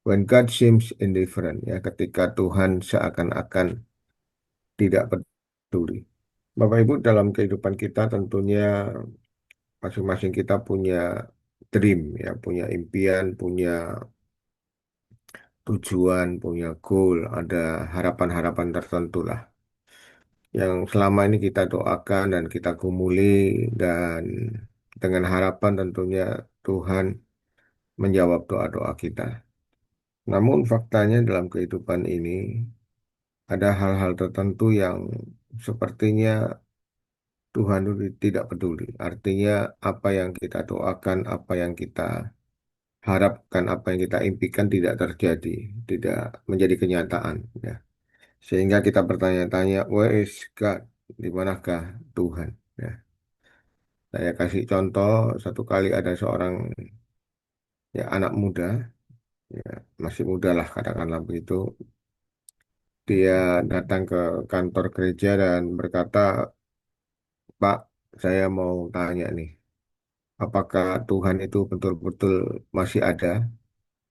When God seems indifferent, ya, ketika Tuhan seakan-akan tidak peduli. Bapak Ibu, dalam kehidupan kita tentunya masing-masing kita punya dream, ya, punya impian, punya tujuan, punya goal, ada harapan-harapan tertentu lah yang selama ini kita doakan dan kita gumuli, dan dengan harapan tentunya Tuhan menjawab doa-doa kita. Namun faktanya dalam kehidupan ini ada hal-hal tertentu yang sepertinya Tuhan itu tidak peduli. Artinya apa yang kita doakan, apa yang kita harapkan, apa yang kita impikan tidak terjadi, tidak menjadi kenyataan. Ya. Sehingga kita bertanya-tanya, where is God? Di manakah Tuhan? Ya. Saya kasih contoh, satu kali ada seorang, ya, anak muda, ya, masih muda lah katakanlah begitu. Dia datang ke kantor gereja dan berkata, Pak, saya mau tanya nih, apakah Tuhan itu betul-betul masih ada?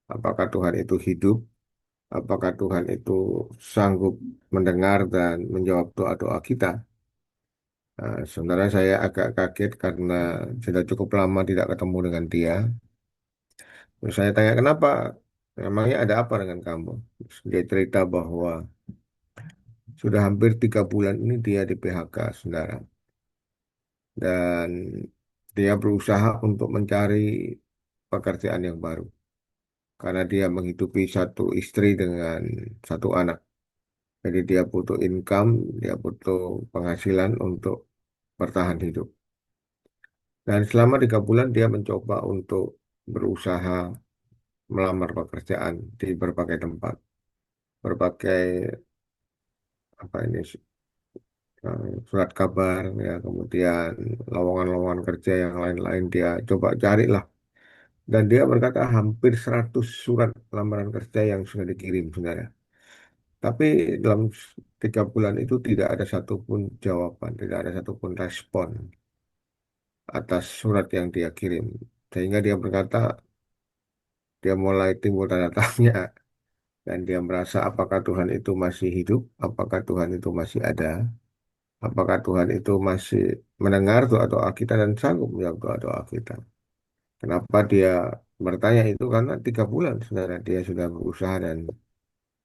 Apakah Tuhan itu hidup? Apakah Tuhan itu sanggup mendengar dan menjawab doa-doa kita? Nah, sebenarnya saya agak kaget karena sudah cukup lama tidak ketemu dengan dia. Terus saya tanya, kenapa? Emangnya ada apa dengan kamu? Terus dia cerita bahwa sudah hampir 3 bulan ini dia di PHK, saudara. Dan dia berusaha untuk mencari pekerjaan yang baru. Karena dia menghidupi satu istri dengan satu anak. Jadi dia butuh income, dia butuh penghasilan untuk bertahan hidup. Dan selama 3 bulan dia mencoba untuk berusaha melamar pekerjaan di berbagai tempat, berbagai apa ini surat kabar, ya, kemudian lowongan-lowongan kerja yang lain-lain dia coba carilah. Dan dia berkata hampir 100 surat lamaran kerja yang sudah dikirim sebenarnya. Tapi dalam 3 bulan itu tidak ada satupun jawaban, tidak ada satupun respon atas surat yang dia kirim. Sehingga dia berkata, dia mulai timbul tanda tanya dan dia merasa apakah Tuhan itu masih hidup, apakah Tuhan itu masih ada, apakah Tuhan itu masih mendengar doa-doa kita dan sanggup menjawab doa-doa kita. Kenapa dia bertanya itu? Karena 3 bulan sebenarnya dia sudah berusaha dan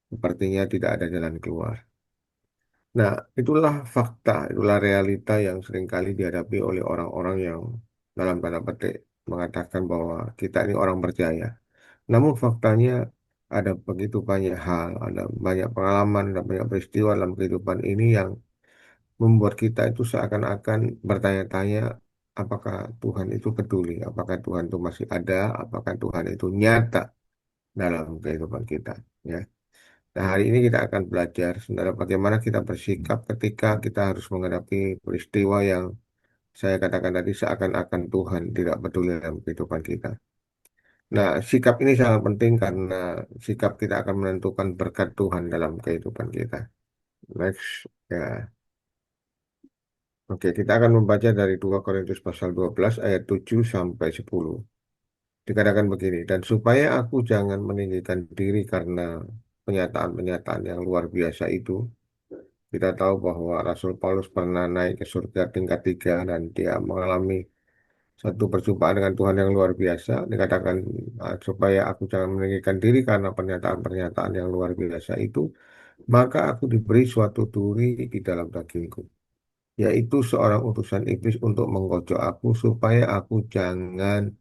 sepertinya tidak ada jalan keluar. Nah, itulah fakta, itulah realita yang seringkali dihadapi oleh orang-orang yang dalam tanda petik mengatakan bahwa kita ini orang percaya. Namun faktanya ada begitu banyak hal, ada banyak pengalaman, ada banyak peristiwa dalam kehidupan ini yang membuat kita itu seakan-akan bertanya-tanya apakah Tuhan itu peduli, apakah Tuhan itu masih ada, apakah Tuhan itu nyata dalam kehidupan kita. Ya. Nah, hari ini kita akan belajar sebenarnya bagaimana kita bersikap ketika kita harus menghadapi peristiwa yang saya katakan tadi seakan-akan Tuhan tidak peduli dalam kehidupan kita. Nah, sikap ini sangat penting karena sikap kita akan menentukan berkat Tuhan dalam kehidupan kita. Next, ya. Oke, kita akan membaca dari 2 Korintus pasal 12 ayat 7 sampai 10. Dikatakan begini, dan supaya aku jangan meninggikan diri karena penyataan-penyataan yang luar biasa itu. Kita tahu bahwa Rasul Paulus pernah naik ke surga tingkat 3 dan dia mengalami satu perjumpaan dengan Tuhan yang luar biasa. Dikatakan supaya aku jangan meninggikan diri karena pernyataan-pernyataan yang luar biasa itu, maka aku diberi suatu duri di dalam dagingku, yaitu seorang utusan iblis untuk menggojok aku supaya aku jangan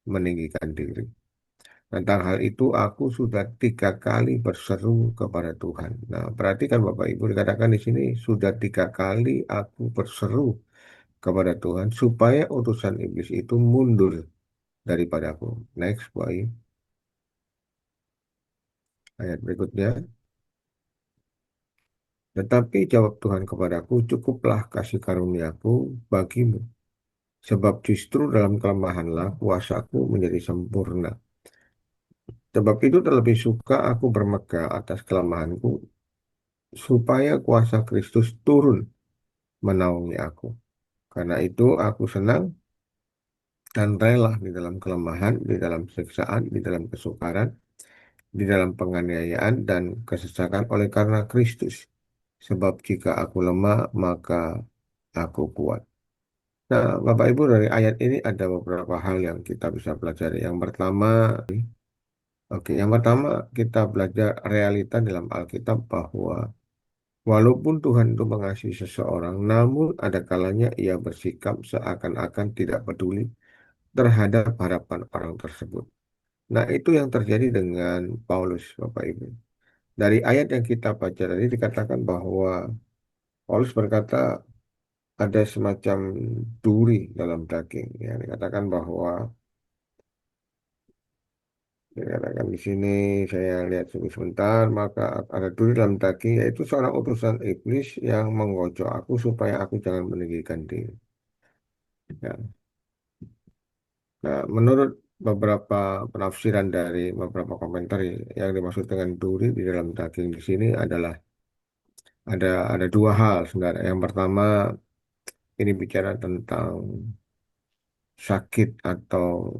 meninggikan diri. Tentang hal itu aku sudah 3 kali berseru kepada Tuhan. Nah, perhatikan Bapak Ibu, dikatakan di sini sudah 3 kali aku berseru kepada Tuhan supaya utusan iblis itu mundur daripadaku. Next, Bapak Ibu. Ayat berikutnya. Tetapi jawab Tuhan kepadaku, cukuplah kasih karuniaku bagimu. Sebab justru dalam kelemahanlah kuasaku menjadi sempurna. Sebab itu terlebih suka aku bermegah atas kelemahanku, supaya kuasa Kristus turun menaungi aku. Karena itu aku senang dan rela di dalam kelemahan, di dalam siksaan, di dalam kesukaran, di dalam penganiayaan dan kesesakan oleh karena Kristus. Sebab jika aku lemah, maka aku kuat. Nah, Bapak Ibu, dari ayat ini ada beberapa hal yang kita bisa pelajari. Yang pertama kita belajar realita dalam Alkitab bahwa walaupun Tuhan itu mengasihi seseorang, namun ada kalanya ia bersikap seakan-akan tidak peduli terhadap harapan orang tersebut. Nah, itu yang terjadi dengan Paulus, Bapak Ibu. Dari ayat yang kita baca tadi dikatakan bahwa Paulus berkata ada semacam duri dalam daging. Ya, dikatakan di sini saya lihat sebentar, maka ada duri dalam daging, yaitu seorang utusan iblis yang menggocok aku supaya aku jangan meninggikan diri. Ya. Nah, menurut beberapa penafsiran dari beberapa komentar yang dimaksud dengan duri di dalam daging di sini adalah ada dua hal sebenarnya. Yang pertama ini bicara tentang sakit atau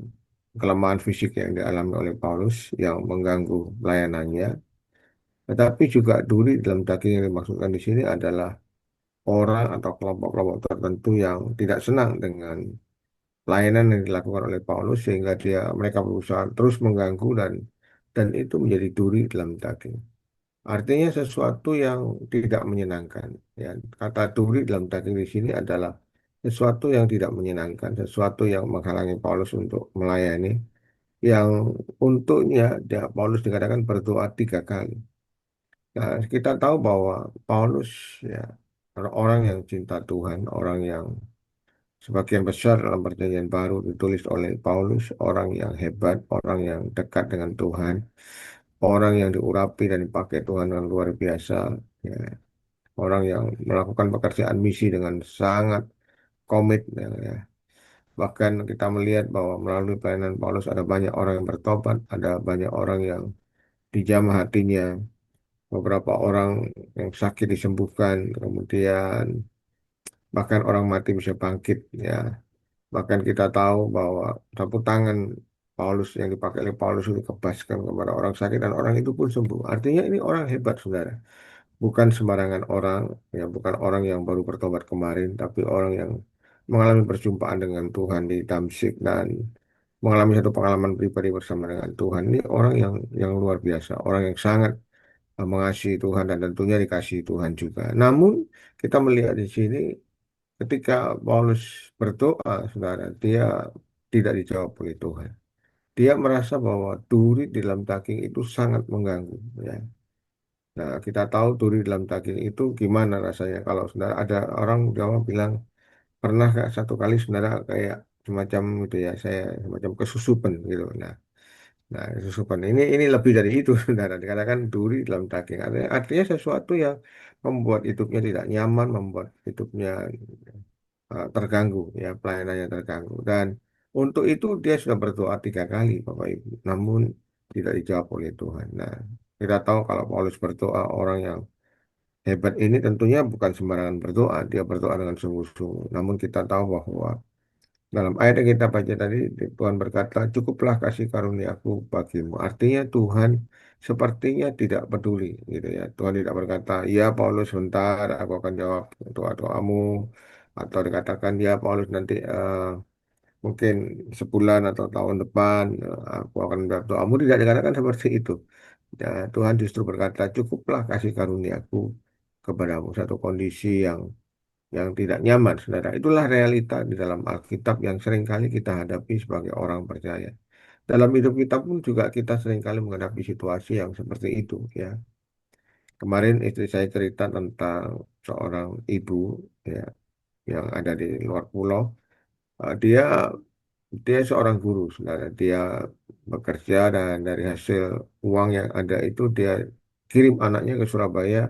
kelemahan fisik yang dialami oleh Paulus yang mengganggu pelayanannya. Tetapi juga duri dalam daging yang dimaksudkan di sini adalah orang atau kelompok-kelompok tertentu yang tidak senang dengan pelayanan yang dilakukan oleh Paulus sehingga mereka berusaha terus mengganggu dan itu menjadi duri dalam daging. Artinya sesuatu yang tidak menyenangkan. Ya, kata duri dalam daging di sini adalah sesuatu yang tidak menyenangkan, sesuatu yang menghalangi Paulus untuk melayani, yang untuknya Paulus dikatakan berdoa 3 kali. Nah, kita tahu bahwa Paulus ya orang yang cinta Tuhan, orang yang sebagian besar dalam perjanjian baru ditulis oleh Paulus, orang yang hebat, orang yang dekat dengan Tuhan, orang yang diurapi dan dipakai Tuhan dengan luar biasa, ya, orang yang melakukan pekerjaan misi dengan sangat komit, ya. Bahkan kita melihat bahwa melalui pelayanan Paulus ada banyak orang yang bertobat, ada banyak orang yang dijamah hatinya, beberapa orang yang sakit disembuhkan, kemudian bahkan orang mati bisa bangkit, ya. Bahkan kita tahu bahwa sapu tangan Paulus yang dipakai oleh Paulus itu dikebaskan kepada orang sakit dan orang itu pun sembuh. Artinya ini orang hebat, saudara. Bukan sembarangan orang, ya bukan orang yang baru bertobat kemarin, tapi orang yang mengalami perjumpaan dengan Tuhan di Damsyik dan mengalami satu pengalaman pribadi bersama dengan Tuhan. Ini orang yang luar biasa, orang yang sangat mengasihi Tuhan dan tentunya dikasihi Tuhan juga. Namun kita melihat di sini ketika Paulus berdoa, saudara, dia tidak dijawab oleh Tuhan. Dia merasa bahwa duri di dalam daging itu sangat mengganggu. Ya. Nah, kita tahu duri dalam daging itu gimana rasanya. Kalau saudara ada orang Jawa bilang, pernah nggak satu kali saudara kayak semacam itu ya, saya semacam kesusupan gitu. Nah, kesusupan ini lebih dari itu, saudara. Dikatakan duri dalam daging. Artinya sesuatu yang membuat hidupnya tidak nyaman, membuat hidupnya terganggu, ya pelayanannya terganggu. Dan untuk itu dia sudah berdoa 3 kali, Bapak Ibu. Namun tidak dijawab oleh Tuhan. Nah, kita tahu kalau Paulus berdoa, orang yang hebat ini tentunya bukan sembarangan berdoa, dia berdoa dengan sungguh-sungguh. Namun kita tahu bahwa dalam ayat yang kita baca tadi, Tuhan berkata, cukuplah kasih karuniaku bagimu. Artinya Tuhan sepertinya tidak peduli, gitu ya. Tuhan tidak berkata, ya Paulus sebentar, aku akan jawab doa-doamu. Atau dikatakan, ya Paulus nanti mungkin sebulan atau tahun depan aku akan menjawab doamu. Tidak dikatakan seperti itu. Ya, Tuhan justru berkata, cukuplah kasih karuniaku kepadamu. Satu kondisi yang tidak nyaman, saudara. Itulah realita di dalam Alkitab yang seringkali kita hadapi sebagai orang percaya. Dalam hidup kita pun juga kita seringkali menghadapi situasi yang seperti itu, ya. Kemarin istri saya cerita tentang seorang ibu, ya, yang ada di luar pulau. Dia dia seorang guru, saudara. Dia bekerja dan dari hasil uang yang ada itu dia kirim anaknya ke Surabaya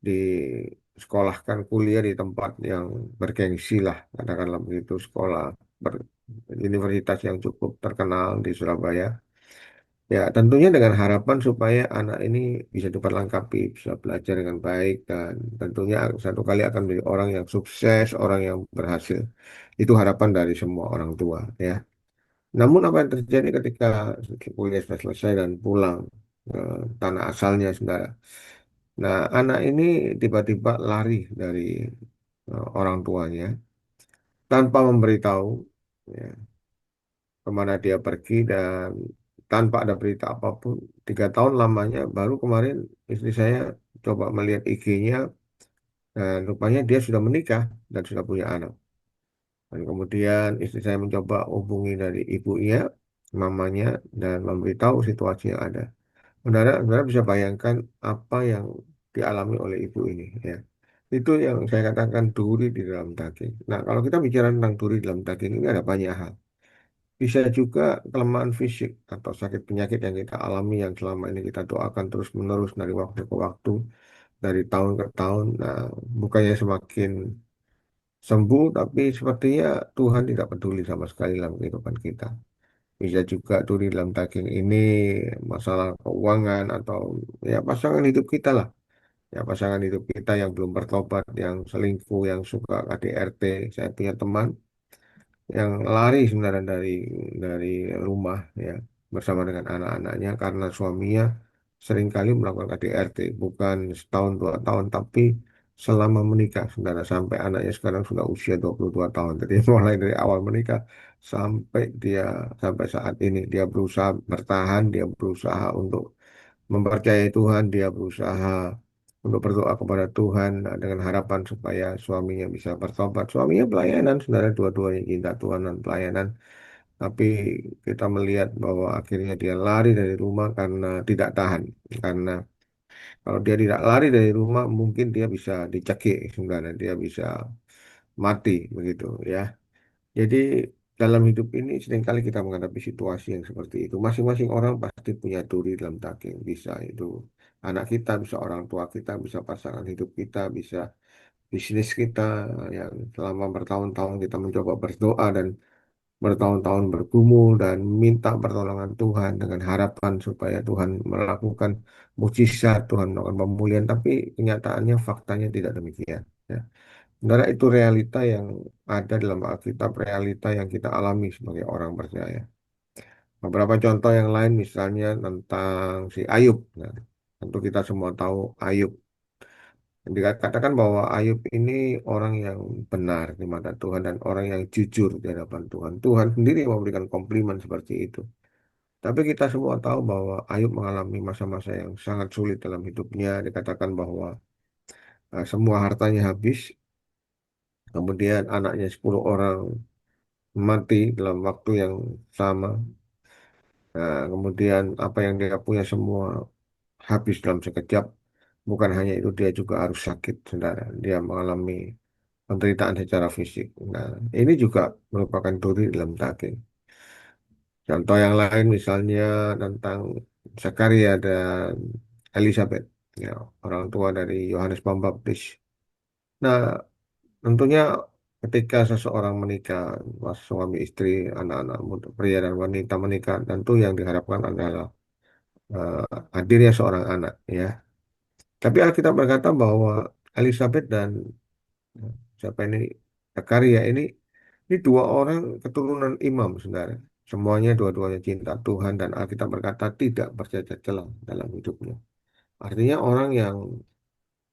disekolahkan kuliah di tempat yang bergengsi lah, katakanlah begitu, sekolah universitas yang cukup terkenal di Surabaya. Ya, tentunya dengan harapan supaya anak ini bisa diperlengkapi, bisa belajar dengan baik dan tentunya satu kali akan menjadi orang yang sukses, orang yang berhasil. Itu harapan dari semua orang tua, ya. Namun apa yang terjadi ketika kuliah sudah selesai dan pulang? tanah asalnya, saudara. Nah, anak ini tiba-tiba lari dari orang tuanya tanpa memberitahu ya, kemana dia pergi dan tanpa ada berita apapun. 3 tahun lamanya, baru kemarin istri saya coba melihat IG-nya dan rupanya dia sudah menikah dan sudah punya anak. Dan kemudian istri saya mencoba hubungi dari ibunya, mamanya, dan memberitahu situasi yang ada. Saudara bisa bayangkan apa yang dialami oleh ibu ini, ya. Itu yang saya katakan duri di dalam daging. Nah, kalau kita bicara tentang duri di dalam daging ini ada banyak hal. Bisa juga kelemahan fisik atau sakit penyakit yang kita alami yang selama ini kita doakan terus-menerus dari waktu ke waktu, dari tahun ke tahun. Nah, bukannya semakin sembuh, tapi sepertinya Tuhan tidak peduli sama sekali dalam kehidupan kita. Bisa juga duri dalam daging ini masalah keuangan atau ya pasangan hidup kita lah. Ya pasangan hidup kita yang belum bertobat, yang selingkuh, yang suka KDRT. Saya punya teman yang lari sebenarnya dari rumah ya bersama dengan anak-anaknya karena suaminya seringkali melakukan KDRT, bukan setahun 2 tahun tapi selama menikah, saudara, sampai anaknya sekarang sudah usia 22 tahun. Jadi mulai dari awal menikah sampai sampai saat ini dia berusaha bertahan, dia berusaha untuk mempercayai Tuhan, dia berusaha untuk berdoa kepada Tuhan dengan harapan supaya suaminya bisa bertobat. Suaminya pelayanan, saudara, dua-duanya cinta Tuhan dan pelayanan. Tapi kita melihat bahwa akhirnya dia lari dari rumah karena tidak tahan. Karena kalau dia tidak lari dari rumah, mungkin dia bisa dicekik, sebenarnya dia bisa mati begitu ya. Jadi dalam hidup ini seringkali kita menghadapi situasi yang seperti itu. Masing-masing orang pasti punya duri dalam daging. Bisa itu anak kita, bisa orang tua kita, bisa pasangan hidup kita, bisa bisnis kita yang selama bertahun-tahun kita mencoba berdoa dan bertahun-tahun bergumul dan minta pertolongan Tuhan dengan harapan supaya Tuhan melakukan mukjizat, Tuhan melakukan pemulihan. Tapi kenyataannya faktanya tidak demikian. Ya. Sebenarnya itu realita yang ada dalam Alkitab, realita yang kita alami sebagai orang percaya. Beberapa contoh yang lain misalnya tentang si Ayub. Nah, tentu kita semua tahu Ayub. Dikatakan bahwa Ayub ini orang yang benar di mata Tuhan dan orang yang jujur di hadapan Tuhan. Tuhan sendiri yang memberikan komplimen seperti itu. Tapi kita semua tahu bahwa Ayub mengalami masa-masa yang sangat sulit dalam hidupnya. Dikatakan bahwa semua hartanya habis, kemudian anaknya 10 orang mati dalam waktu yang sama. Nah, kemudian apa yang dia punya semua habis dalam sekejap. Bukan hanya itu, dia juga harus sakit, saudara. Dia mengalami penderitaan secara fisik. Nah, ini juga merupakan duri dalam daging. Contoh yang lain misalnya tentang Zakaria dan Elizabeth, ya, orang tua dari Yohanes Pembaptis. Nah, tentunya ketika seseorang menikah, suami istri, anak-anak muda, pria dan wanita menikah, tentu yang diharapkan adalah eh, hadirnya seorang anak, ya. Tapi Alkitab berkata bahwa Elizabeth dan siapa ini Zakaria ini dua orang keturunan imam, saudara. Semuanya dua-duanya cinta Tuhan dan Alkitab berkata tidak bercacat celah dalam hidupnya. Artinya orang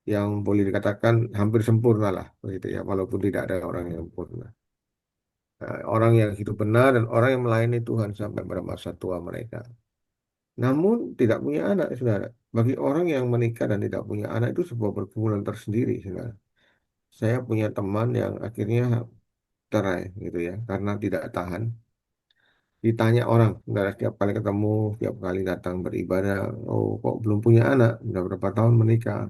yang boleh dikatakan hampir sempurna lah, begitu ya, walaupun tidak ada orang yang sempurna. Orang yang hidup benar dan orang yang melayani Tuhan sampai pada masa tua mereka. Namun tidak punya anak, saudara. Bagi orang yang menikah dan tidak punya anak itu sebuah pergumulan tersendiri, saudara. Saya punya teman yang akhirnya cerai, gitu ya, karena tidak tahan. Ditanya orang, saudara, setiap kali ketemu, setiap kali datang beribadah, oh kok belum punya anak, udah berapa tahun menikah.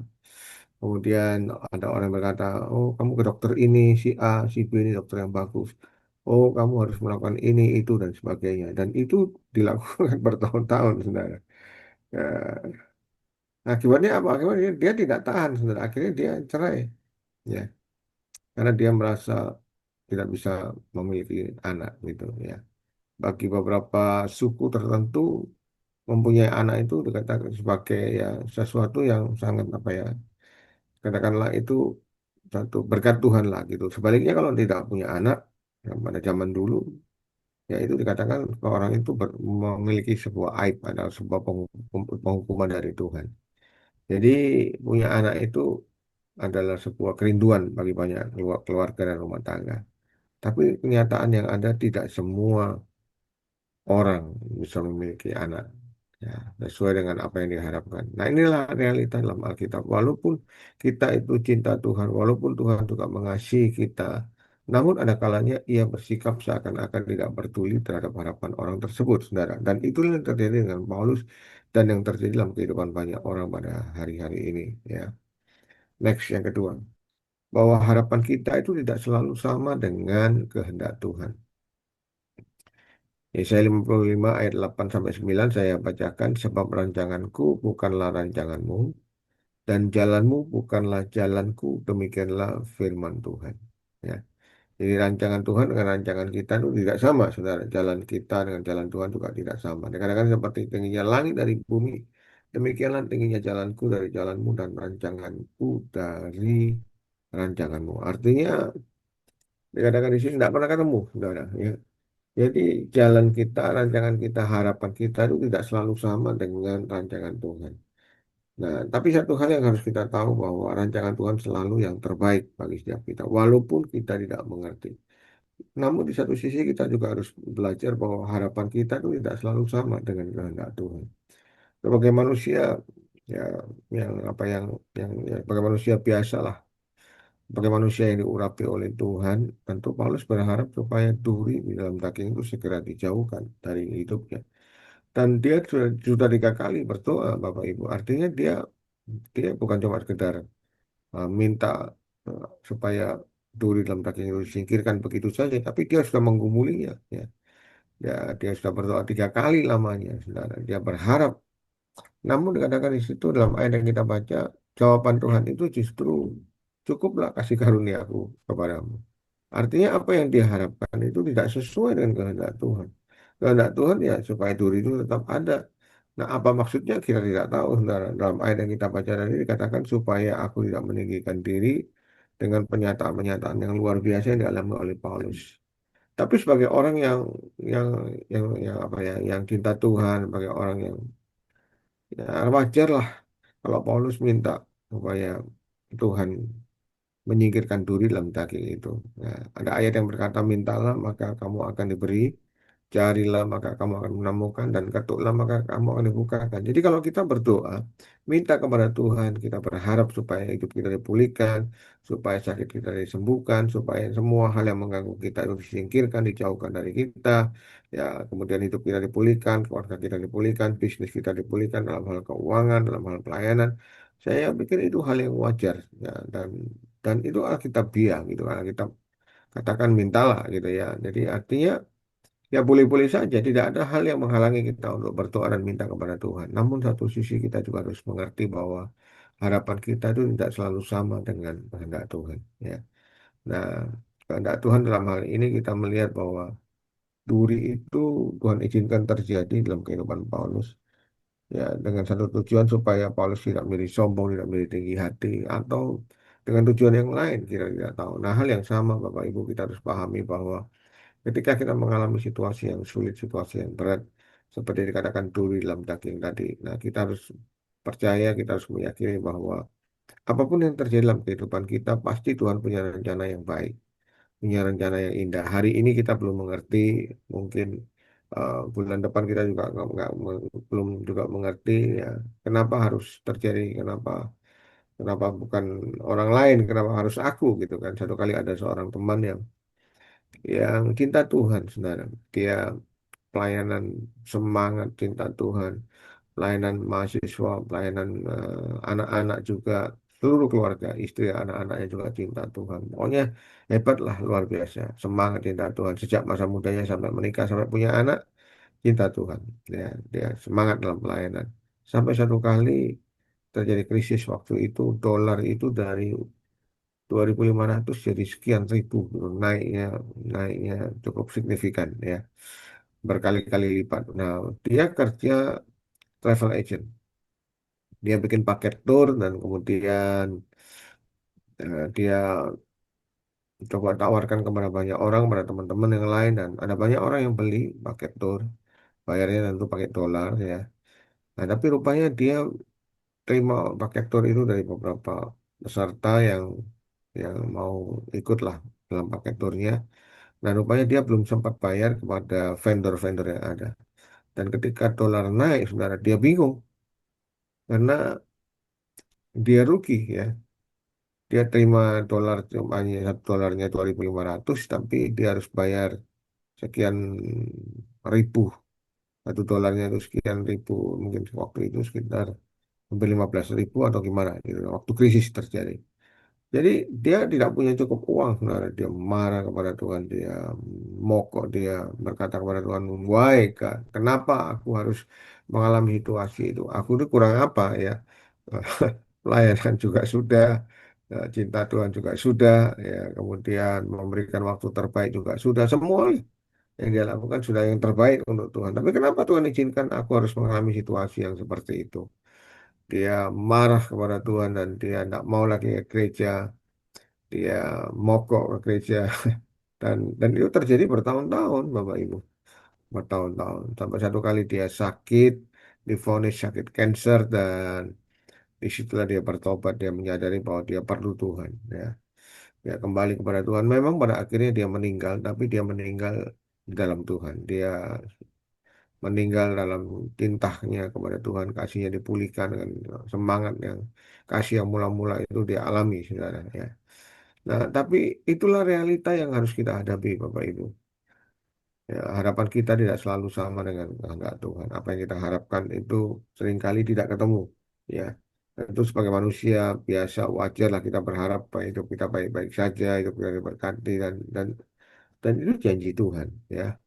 Kemudian ada orang yang berkata, oh kamu ke dokter ini, si A, si B ini dokter yang bagus. Oh kamu harus melakukan ini, itu, dan sebagainya. Dan itu dilakukan bertahun-tahun, saudara. Ya, akibatnya apa? Akibatnya dia tidak tahan, saudara. Akhirnya dia cerai, ya, karena dia merasa tidak bisa memiliki anak, gitu, ya. Bagi beberapa suku tertentu, mempunyai anak itu dikatakan sebagai ya sesuatu yang sangat apa ya, katakanlah itu satu berkat Tuhan lah gitu. Sebaliknya kalau tidak punya anak, yang pada zaman dulu Ya itu dikatakan bahwa orang itu memiliki sebuah aib atau sebuah penghukuman dari Tuhan. Jadi punya anak itu adalah sebuah kerinduan bagi banyak keluarga dan rumah tangga. Tapi kenyataan yang ada tidak semua orang bisa memiliki anak ya, sesuai dengan apa yang diharapkan. Nah, inilah realita dalam Alkitab. Walaupun kita itu cinta Tuhan, walaupun Tuhan juga mengasihi kita, namun ada kalanya ia bersikap seakan-akan tidak peduli terhadap harapan orang tersebut, saudara. Dan itulah yang terjadi dengan Paulus dan yang terjadi dalam kehidupan banyak orang pada hari-hari ini. Ya, next yang kedua, bahwa harapan kita itu tidak selalu sama dengan kehendak Tuhan. Yesaya 55 ayat 8 sampai 9 saya bacakan, sebab rancanganku bukanlah rancanganmu dan jalanmu bukanlah jalanku, demikianlah firman Tuhan. Ya. Jadi rancangan Tuhan dengan rancangan kita itu tidak sama, saudara. Jalan kita dengan jalan Tuhan juga tidak sama. Kadang-kadang seperti tingginya langit dari bumi, demikianlah tingginya jalanku dari jalanmu dan rancanganku dari rancanganmu. Artinya, kadang-kadang di sini tidak pernah ketemu, saudara. Ya. Jadi jalan kita, rancangan kita, harapan kita itu tidak selalu sama dengan rancangan Tuhan. Nah, tapi satu hal yang harus kita tahu bahwa rancangan Tuhan selalu yang terbaik bagi setiap kita, walaupun kita tidak mengerti. Namun di satu sisi kita juga harus belajar bahwa harapan kita itu tidak selalu sama dengan kehendak Tuhan. Sebagai manusia, ya, yang apa yang ya, sebagai manusia biasa lah, sebagai manusia yang diurapi oleh Tuhan, tentu Paulus berharap supaya duri di dalam daging itu segera dijauhkan dari hidupnya. Dan dia sudah 3 kali berdoa, Bapak Ibu. Artinya dia dia bukan cuma sekedar minta supaya duri dalam daging itu disingkirkan begitu saja, tapi dia sudah menggumulinya. Ya, ya dia sudah berdoa 3 kali lamanya, saudara. Dia berharap. Namun dikatakan di situ dalam ayat yang kita baca, jawaban Tuhan itu justru cukuplah kasih karuniaku kepadamu. Artinya apa yang diharapkan itu tidak sesuai dengan kehendak Tuhan. Kehendak Tuhan ya supaya duri itu tetap ada. Nah, apa maksudnya kita tidak tahu. Saudara. Dalam ayat yang kita baca tadi dikatakan supaya aku tidak meninggikan diri dengan pernyataan-pernyataan yang luar biasa yang dialami oleh Paulus. Tapi sebagai orang yang apa ya, yang cinta Tuhan, sebagai orang yang ya, wajar lah kalau Paulus minta supaya Tuhan menyingkirkan duri dalam daging itu. Nah, ada ayat yang berkata, mintalah maka kamu akan diberi, carilah maka kamu akan menemukan, dan ketuklah maka kamu akan dibukakan. Jadi kalau kita berdoa, minta kepada Tuhan, kita berharap supaya hidup kita dipulihkan, supaya sakit kita disembuhkan, supaya semua hal yang mengganggu kita itu disingkirkan, dijauhkan dari kita, ya kemudian hidup kita dipulihkan, keluarga kita dipulihkan, bisnis kita dipulihkan dalam hal keuangan, dalam hal pelayanan. Saya pikir itu hal yang wajar, ya, dan itu Alkitabiah gitu kan, kita katakan mintalah gitu ya. Jadi artinya ya boleh-boleh saja, tidak ada hal yang menghalangi kita untuk berdoa dan minta kepada Tuhan. Namun satu sisi kita juga harus mengerti bahwa harapan kita itu tidak selalu sama dengan kehendak Tuhan. Ya. Nah, kehendak Tuhan dalam hal ini kita melihat bahwa duri itu Tuhan izinkan terjadi dalam kehidupan Paulus. Ya, dengan satu tujuan supaya Paulus tidak menjadi sombong, tidak menjadi tinggi hati, atau dengan tujuan yang lain kita tidak tahu. Nah, hal yang sama Bapak Ibu kita harus pahami bahwa ketika kita mengalami situasi yang sulit, situasi yang berat, seperti dikatakan duri dalam daging tadi, nah kita harus percaya, kita harus meyakini bahwa apapun yang terjadi dalam kehidupan kita, pasti Tuhan punya rencana yang baik, punya rencana yang indah. Hari ini kita belum mengerti, mungkin bulan depan kita juga belum juga mengerti ya kenapa harus terjadi, kenapa kenapa bukan orang lain, kenapa harus aku gitu kan. Satu kali ada seorang teman yang cinta Tuhan, saudara. Dia pelayanan semangat cinta Tuhan, pelayanan mahasiswa, pelayanan anak-anak juga, seluruh keluarga, istri, anak-anaknya juga cinta Tuhan. Pokoknya hebat lah, luar biasa. Semangat cinta Tuhan. Sejak masa mudanya sampai menikah, sampai punya anak, cinta Tuhan. Dia semangat dalam pelayanan. Sampai satu kali terjadi krisis waktu itu, dolar itu dari 2.500 jadi sekian ribu, gitu. Naiknya cukup signifikan ya, berkali-kali lipat. Nah, dia kerja travel agent. Dia bikin paket tour dan kemudian dia coba tawarkan kepada banyak orang, pada teman-teman yang lain, dan ada banyak orang yang beli paket tur, bayarnya tentu pakai dolar ya. Nah, tapi rupanya dia terima paket tur itu dari beberapa peserta yang mau ikutlah dalam paket turnya. Dan rupanya dia belum sempat bayar kepada vendor-vendor yang ada. Dan ketika dolar naik, saudara, dia bingung karena dia rugi ya. Dia terima dolar cuma satu dolarnya 2.500, tapi dia harus bayar sekian ribu. Satu dolarnya itu sekian ribu, mungkin waktu itu sekitar hampir 15.000 atau gimana gitu, waktu krisis terjadi. Jadi dia tidak punya cukup uang sebenarnya. Dia marah kepada Tuhan, dia mogok, dia berkata kepada Tuhan, why God, kenapa aku harus mengalami situasi itu? Aku itu kurang apa ya? Pelayanan juga sudah, cinta Tuhan juga sudah, ya kemudian memberikan waktu terbaik juga sudah, semua yang dia lakukan sudah yang terbaik untuk Tuhan. Tapi kenapa Tuhan izinkan aku harus mengalami situasi yang seperti itu? Dia marah kepada Tuhan dan dia tidak mau lagi ke gereja, dia mogok ke gereja dan itu terjadi bertahun-tahun, Bapak Ibu, bertahun-tahun sampai satu kali dia sakit, divonis sakit kanker, dan disitulah dia bertobat, dia menyadari bahwa dia perlu Tuhan ya. Dia kembali kepada Tuhan. Memang pada akhirnya dia meninggal, tapi dia meninggal di dalam Tuhan. Dia meninggal dalam tintahnya kepada Tuhan, kasihnya dipulihkan dengan semangat yang kasih yang mula-mula itu dia alami, saudara ya. Nah, tapi itulah realita yang harus kita hadapi, Bapak Ibu. Ya, harapan kita tidak selalu sama dengan kehendak Tuhan. Apa yang kita harapkan itu seringkali tidak ketemu. Ya, itu sebagai manusia biasa wajar lah kita berharap bahwa hidup kita baik-baik saja, hidup kita diberkati, dan itu janji Tuhan. Ya,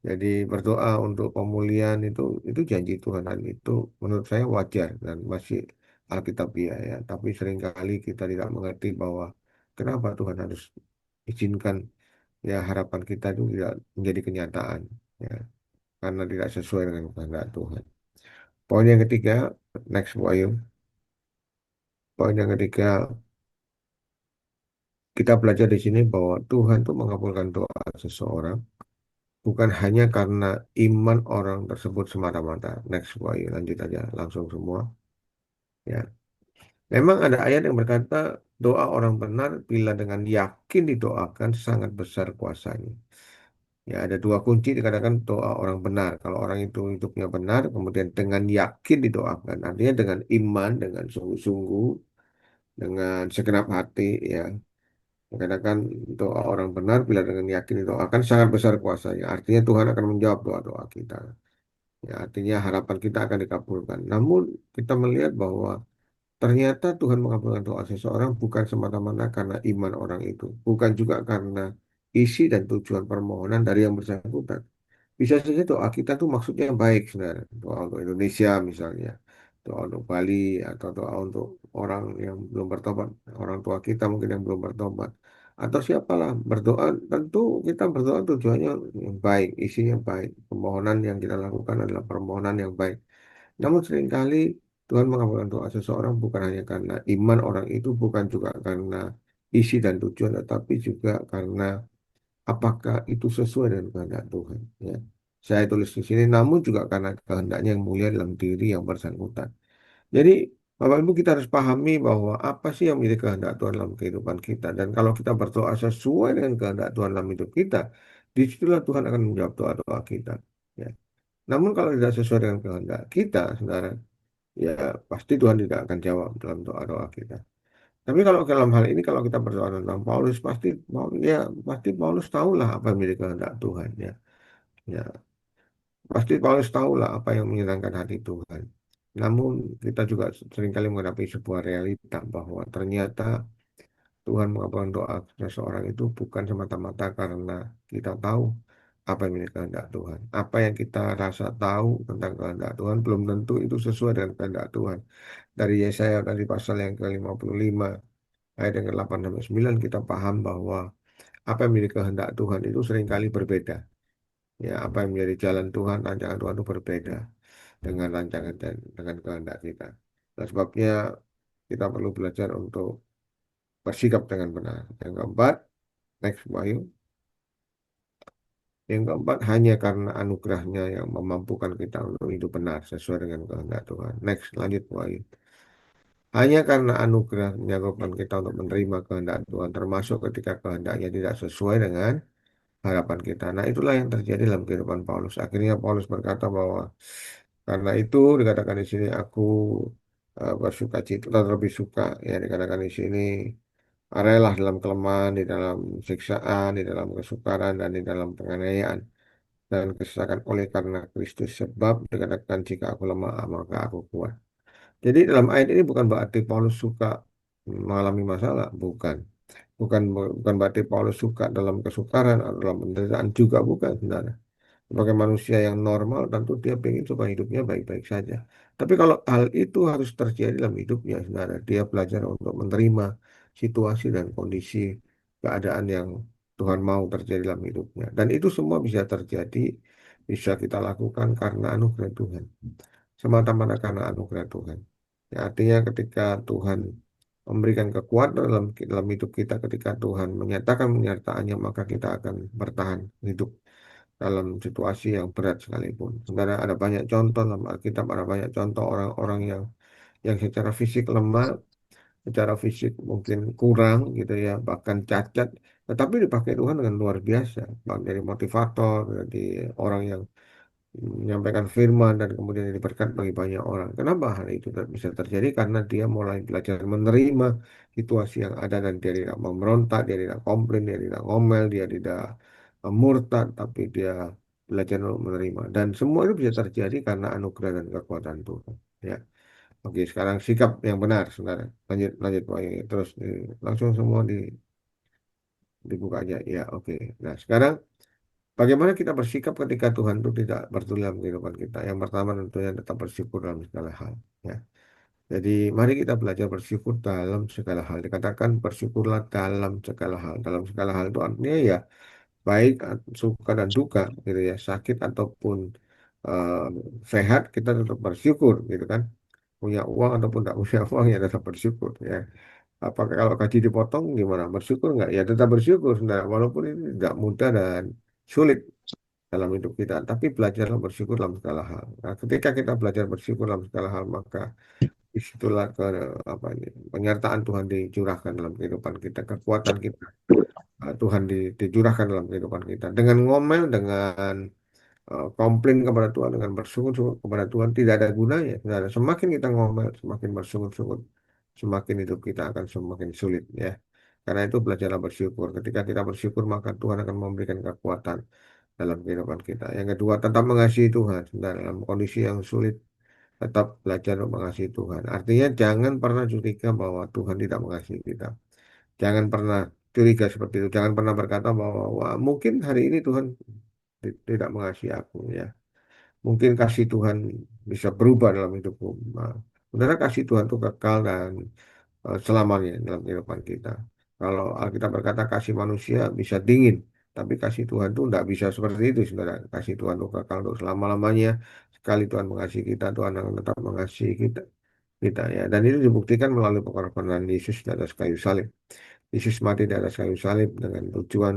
jadi berdoa untuk pemulihan itu janji Tuhan, dan itu menurut saya wajar dan masih alkitabiah ya. Tapi seringkali kita tidak mengerti bahwa kenapa Tuhan harus izinkan ya harapan kita itu tidak menjadi kenyataan ya, karena tidak sesuai dengan kehendak Tuhan. Poin yang ketiga, next Wahyu. Poin yang ketiga, kita belajar di sini bahwa Tuhan itu mengabulkan doa seseorang bukan hanya karena iman orang tersebut semata-mata. Next Wahyu, lanjut aja langsung semua. Ya, memang ada ayat yang berkata doa orang benar bila dengan yakin didoakan sangat besar kuasanya. Ya, ada dua kunci dikatakan doa orang benar. Kalau orang itu hidupnya benar, kemudian dengan yakin didoakan. Artinya dengan iman, dengan sungguh-sungguh, dengan segenap hati, ya. Dikatakan doa orang benar bila dengan yakin didoakan sangat besar kuasanya. Artinya Tuhan akan menjawab doa-doa kita. Ya, artinya harapan kita akan dikabulkan. Namun kita melihat bahwa ternyata Tuhan mengabulkan doa seseorang bukan semata-mata karena iman orang itu. Bukan juga karena isi dan tujuan permohonan dari yang bersangkutan. Bisa saja doa kita tuh maksudnya yang baik sebenarnya. Doa untuk Indonesia misalnya. Doa untuk Bali atau doa untuk orang yang belum bertobat. Orang tua kita mungkin yang belum bertobat. Atau siapalah berdoa. Tentu kita berdoa tujuannya yang baik. Isinya baik. Permohonan yang kita lakukan adalah permohonan yang baik. Namun seringkali Tuhan mengabulkan doa seseorang bukan hanya karena iman orang itu. Bukan juga karena isi dan tujuan. Tetapi juga karena apakah itu sesuai dengan kehendak Tuhan ya. Saya tulis di sini namun juga karena kehendaknya yang mulia dalam diri yang bersangkutan. Jadi Bapak Ibu kita harus pahami bahwa apa sih yang menjadi kehendak Tuhan dalam kehidupan kita, dan kalau kita berdoa sesuai dengan kehendak Tuhan dalam hidup kita, disitulah Tuhan akan menjawab doa-doa kita ya. Namun kalau tidak sesuai dengan kehendak kita, saudara, ya pasti Tuhan tidak akan jawab dalam doa-doa kita. Tapi kalau dalam hal ini kalau kita berdoa tentang Paulus, ya pasti Paulus tahulah apa yang menjadi kehendak Tuhan ya. Ya, pasti Paulus tahulah apa yang menyenangkan hati Tuhan. Namun kita juga seringkali menghadapi sebuah realita bahwa ternyata Tuhan mengabulkan doa seseorang itu bukan semata-mata karena kita tahu apa yang menjadi kehendak Tuhan. Apa yang kita rasa tahu tentang kehendak Tuhan belum tentu itu sesuai dengan kehendak Tuhan. Dari Yesaya tadi pasal yang ke-55 ayat yang ke-8 sampai 9 kita paham bahwa apa yang menjadi kehendak Tuhan itu seringkali berbeda. Ya, apa yang menjadi jalan Tuhan, rancangan Tuhan itu berbeda dengan rancangan dan dengan kehendak kita. Nah, sebabnya kita perlu belajar untuk bersikap dengan benar. Yang keempat, Next, Wahyu. Yang keempat, hanya karena anugerahnya yang memampukan kita untuk hidup benar sesuai dengan kehendak Tuhan. Next, lanjut, Wahyu. Hanya karena anugerah menyanggupan kita untuk menerima kehendak Tuhan, termasuk ketika kehendaknya tidak sesuai dengan harapan kita. Nah, itulah yang terjadi dalam kehidupan Paulus. Akhirnya Paulus berkata bahwa karena itu dikatakan di sini aku bersuka cita, lebih suka, ya dikatakan di sini rela dalam kelemahan, di dalam siksaan, di dalam kesukaran, dan di dalam penganiayaan dan kesesakan oleh karena Kristus. Sebab dikatakan jika aku lemah, maka aku kuat. Jadi dalam ayat ini bukan berarti Paulus suka mengalami masalah, bukan. Bukan berarti Paulus suka dalam kesukaran atau dalam penderitaan juga bukan, saudara. Sebagai manusia yang normal, tentu dia ingin supaya hidupnya baik-baik saja. Tapi kalau hal itu harus terjadi dalam hidupnya, saudara, dia belajar untuk menerima situasi dan kondisi keadaan yang Tuhan mau terjadi dalam hidupnya. Dan itu semua bisa terjadi, bisa kita lakukan karena anugerah Tuhan. Semata-mata karena anugerah Tuhan. Ya, artinya ketika Tuhan memberikan kekuatan dalam hidup kita, ketika Tuhan menyatakan penyertaannya, maka kita akan bertahan hidup dalam situasi yang berat sekalipun. Saudara, ada banyak contoh dalam Alkitab, ada banyak contoh orang-orang yang secara fisik lemah, secara fisik mungkin kurang gitu ya, bahkan cacat, tetapi dipakai Tuhan dengan luar biasa. Bahkan dari motivator, dari orang yang menyampaikan firman dan kemudian jadi berkat bagi banyak orang. Kenapa hal itu bisa terjadi? Karena dia mulai belajar menerima situasi yang ada dan dia tidak memberontak, dia tidak komplain, dia tidak ngomel, dia tidak murtad, tapi dia belajar untuk menerima. Dan semua itu bisa terjadi karena anugerah dan kekuatan Tuhan. Ya, oke. Sekarang sikap yang benar, saudara. Lanjut, lanjut, Pak. Terus langsung semua dibuka aja. Ya, oke. Nah, sekarang bagaimana kita bersikap ketika Tuhan itu tidak bertulis dalam kehidupan kita? Yang pertama tentunya tetap bersyukur dalam segala hal. Ya. Jadi mari kita belajar bersyukur dalam segala hal. Dikatakan bersyukurlah dalam segala hal. Dalam segala hal itu artinya ya baik suka dan duka gitu ya, sakit ataupun eh, sehat kita tetap bersyukur gitu kan. Punya uang ataupun tidak punya uang ya tetap bersyukur ya. Apakah kalau gaji dipotong gimana? Bersyukur nggak? Ya tetap bersyukur, saudara. Walaupun ini tidak mudah dan sulit dalam hidup kita, tapi belajarlah bersyukur dalam segala hal. Nah, ketika kita belajar bersyukur dalam segala hal, maka disitulah apa ini penyertaan Tuhan dicurahkan dalam kehidupan kita, kekuatan kita Tuhan dicurahkan dalam kehidupan kita. Dengan ngomel, dengan komplain kepada Tuhan, dengan bersyukur kepada Tuhan tidak ada gunanya. Saudara. Semakin kita ngomel, semakin bersyukur-syukur, semakin hidup kita akan semakin sulit ya. Karena itu belajarlah bersyukur. Ketika kita bersyukur, maka Tuhan akan memberikan kekuatan dalam kehidupan kita. Yang kedua, tetap mengasihi Tuhan. Saudara. Dalam kondisi yang sulit, tetap belajar untuk mengasihi Tuhan. Artinya jangan pernah curiga bahwa Tuhan tidak mengasihi kita. Jangan pernah curiga seperti itu. Jangan pernah berkata bahwa wah, mungkin hari ini Tuhan tidak mengasihi aku ya. Mungkin kasih Tuhan bisa berubah dalam hidupku. Nah, sebenarnya kasih Tuhan itu kekal dan selamanya dalam kehidupan kita. Kalau Alkitab berkata kasih manusia bisa dingin, tapi kasih Tuhan itu tidak bisa seperti itu, saudara. Kasih Tuhan itu kekal untuk selama-lamanya. Sekali Tuhan mengasihi kita, Tuhan akan tetap mengasihi kita ya. Dan itu dibuktikan melalui pengorbanan Yesus di atas kayu salib. Yesus mati di atas kayu salib dengan tujuan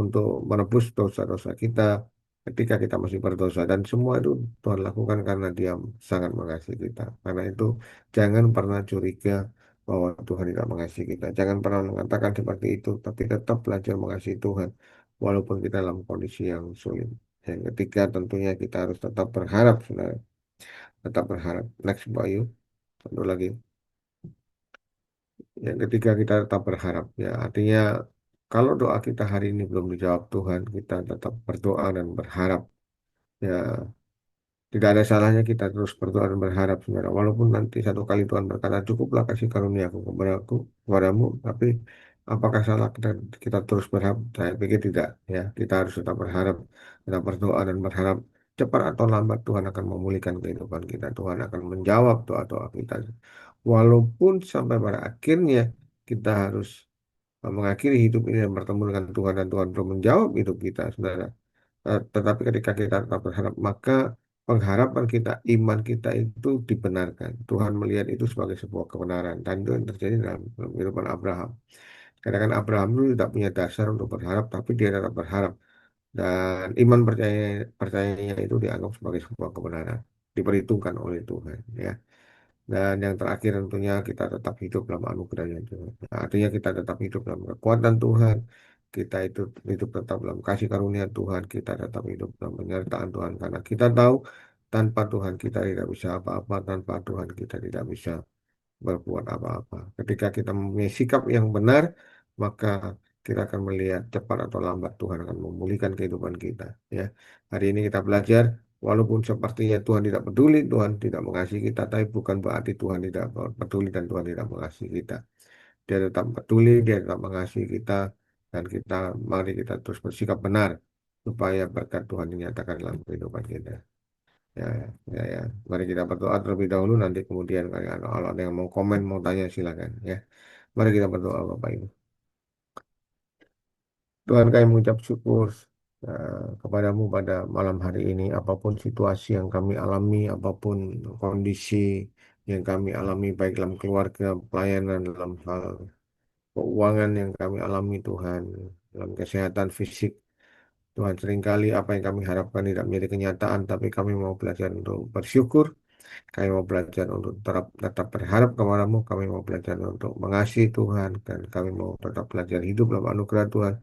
untuk menebus dosa-dosa kita ketika kita masih berdosa. Dan semua itu Tuhan lakukan karena Dia sangat mengasihi kita. Karena itu jangan pernah curiga bahwa Tuhan tidak mengasihi kita. Jangan pernah mengatakan seperti itu, tapi tetap belajar mengasihi Tuhan walaupun kita dalam kondisi yang sulit. Yang ketiga tentunya kita harus tetap berharap, saudara. Tetap berharap. Next, Bayu. Satu lagi. Yang ketiga kita tetap berharap ya artinya kalau doa kita hari ini belum dijawab Tuhan kita tetap berdoa dan berharap ya tidak ada salahnya kita terus berdoa dan berharap saudara walaupun nanti satu kali Tuhan berkata cukuplah kasih karunia-Ku kepadamu tapi apakah salah kita terus berharap saya pikir tidak ya kita harus tetap berharap kita berdoa dan berharap cepat atau lambat Tuhan akan memulihkan kehidupan kita Tuhan akan menjawab doa-doa kita walaupun sampai pada akhirnya kita harus mengakhiri hidup ini dan bertemu dengan Tuhan dan Tuhan belum menjawab hidup kita, saudara. Tetapi ketika kita tetap berharap, maka pengharapan kita, iman kita itu dibenarkan. Tuhan melihat itu sebagai sebuah kebenaran dan itu yang terjadi dalam kehidupan Abraham. Karena kan Abraham itu tidak punya dasar untuk berharap, tapi dia tetap berharap. Dan iman percayanya itu dianggap sebagai sebuah kebenaran, diperhitungkan oleh Tuhan. Ya. Dan yang terakhir tentunya kita tetap hidup dalam anugerahnya Tuhan. Nah, artinya kita tetap hidup dalam kekuatan Tuhan. Kita itu hidup tetap dalam kasih karunia Tuhan. Kita tetap hidup dalam penyertaan Tuhan. Karena kita tahu tanpa Tuhan kita tidak bisa apa-apa. Tanpa Tuhan kita tidak bisa berbuat apa-apa. Ketika kita mempunyai sikap yang benar, maka kita akan melihat cepat atau lambat Tuhan akan memulihkan kehidupan kita. Ya, hari ini kita belajar, walaupun sepertinya Tuhan tidak peduli, Tuhan tidak mengasihi kita, tapi bukan berarti Tuhan tidak peduli dan Tuhan tidak mengasihi kita. Dia tetap peduli, dia tetap mengasihi kita, dan mari kita terus bersikap benar supaya berkat Tuhan dinyatakan dalam kehidupan kita. Ya, ya, ya. Mari kita berdoa terlebih dahulu, nanti kemudian kalau ada yang mau komen, mau tanya silakan ya. Mari kita berdoa Bapak Ibu. Tuhan kami mengucap syukur kepadamu pada malam hari ini, apapun situasi yang kami alami, apapun kondisi yang kami alami, baik dalam keluarga, pelayanan, dalam hal keuangan yang kami alami Tuhan, dalam kesehatan fisik. Tuhan seringkali apa yang kami harapkan tidak menjadi kenyataan, tapi kami mau belajar untuk bersyukur. Kami mau belajar untuk tetap berharap kepadamu. Kami mau belajar untuk mengasihi Tuhan. Dan kami mau tetap belajar hidup dalam anugerah Tuhan.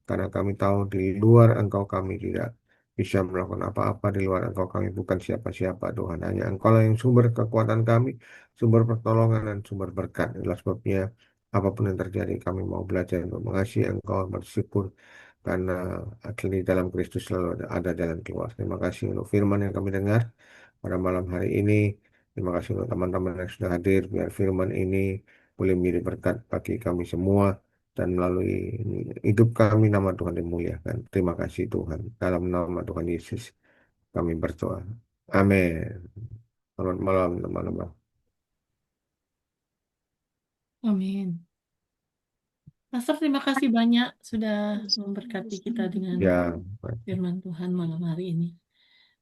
Karena kami tahu di luar Engkau kami tidak bisa melakukan apa-apa. Di luar Engkau kami bukan siapa-siapa Tuhan. Hanya Engkau lah yang sumber kekuatan kami, sumber pertolongan dan sumber berkat. Itulah sebabnya apapun yang terjadi kami mau belajar untuk mengasihi Engkau, bersyukur. Karena di dalam Kristus selalu ada jalan keluar. Terima kasih untuk firman yang kami dengar pada malam hari ini. Terima kasih untuk teman-teman yang sudah hadir. Biar firman ini boleh menjadi berkat bagi kami semua. Dan melalui hidup kami, nama Tuhan dimuliakan. Terima kasih Tuhan. Dalam nama Tuhan Yesus kami berdoa. Amin. Selamat malam teman-teman. Amin. Pastor, terima kasih banyak sudah memberkati kita dengan Ya, firman Tuhan malam hari ini.